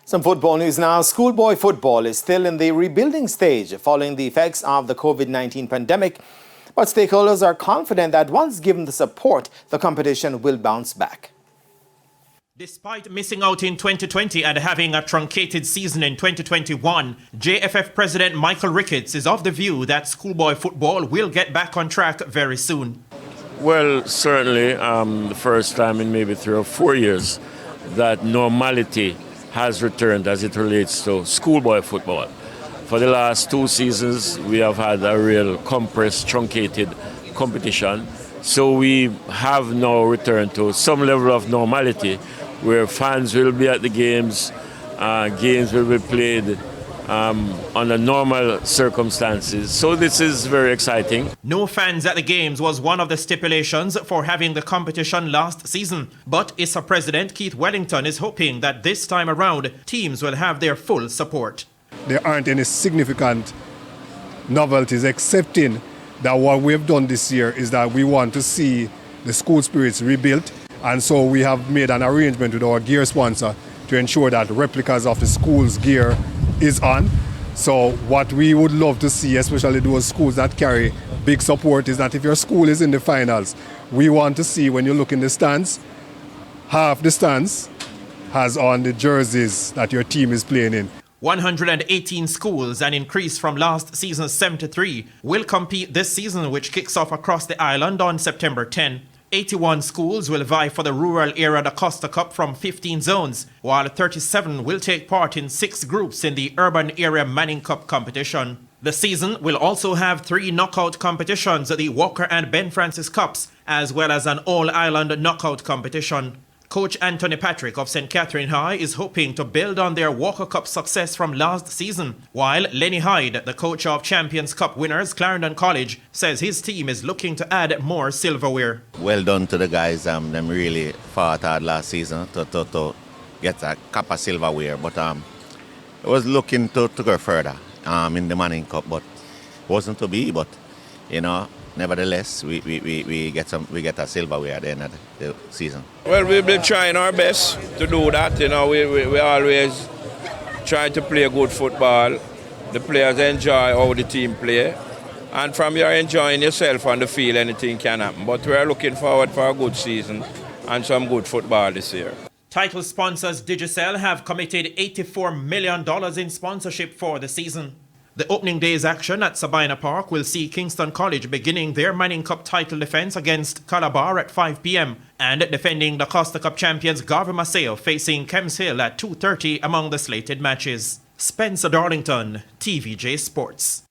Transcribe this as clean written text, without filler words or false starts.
Some football news now. Schoolboy football is still in the rebuilding stage following the effects of the COVID-19 pandemic. But stakeholders are confident that once given the support, the competition will bounce back. Despite missing out in 2020 and having a truncated season in 2021, JFF President Michael Ricketts is of the view that schoolboy football will get back on track very soon. Well, certainly the first time in maybe 3 or 4 years that normality has returned as it relates to schoolboy football. For the last 2 seasons, we have had a real compressed, truncated competition. So we have now returned to some level of normality where fans will be at the games, games will be played under normal circumstances. So this is very exciting. No fans at the games was one of the stipulations for having the competition last season. But ISA President Keith Wellington is hoping that this time around, teams will have their full support. There aren't any significant novelties, excepting that what we have done this year is that we want to see the school spirits rebuilt. And so we have made an arrangement with our gear sponsor to ensure that replicas of the school's gear is on. So what we would love to see, especially those schools that carry big support, is that if your school is in the finals, we want to see when you look in the stands, half the stands has on the jerseys that your team is playing in. 118 schools, an increase from last season's 73, will compete this season, which kicks off across the island on September 10. 81 schools will vie for the rural area Da Costa Cup from 15 zones, while 37 will take part in 6 groups in the urban area Manning Cup competition. The season will also have 3 knockout competitions, the Walker and Ben Francis Cups, as well as an all-island knockout competition. Coach Anthony Patrick of St. Catherine High is hoping to build on their Walker Cup success from last season, while Lenny Hyde, the coach of Champions Cup winners Clarendon College, says his team is looking to add more silverware. Well done to the guys. Them really fought hard last season to get a cup of silverware, but I was looking to go further in the Manning Cup, but wasn't to be. But you know, nevertheless, we get a silverware at the end of the season. Well, we've been trying our best to do that. You know, we always try to play good football. The players enjoy how the team play. And from you're enjoying yourself on the field, anything can happen. But we're looking forward for a good season and some good football this year. Title sponsors Digicel have committed $84 million in sponsorship for the season. The opening day's action at Sabina Park will see Kingston College beginning their Manning Cup title defense against Calabar at 5 p.m. and defending the Costa Cup champions Garvey Maceo facing Kems Hill at 2:30 among the slated matches. Spencer Darlington, TVJ Sports.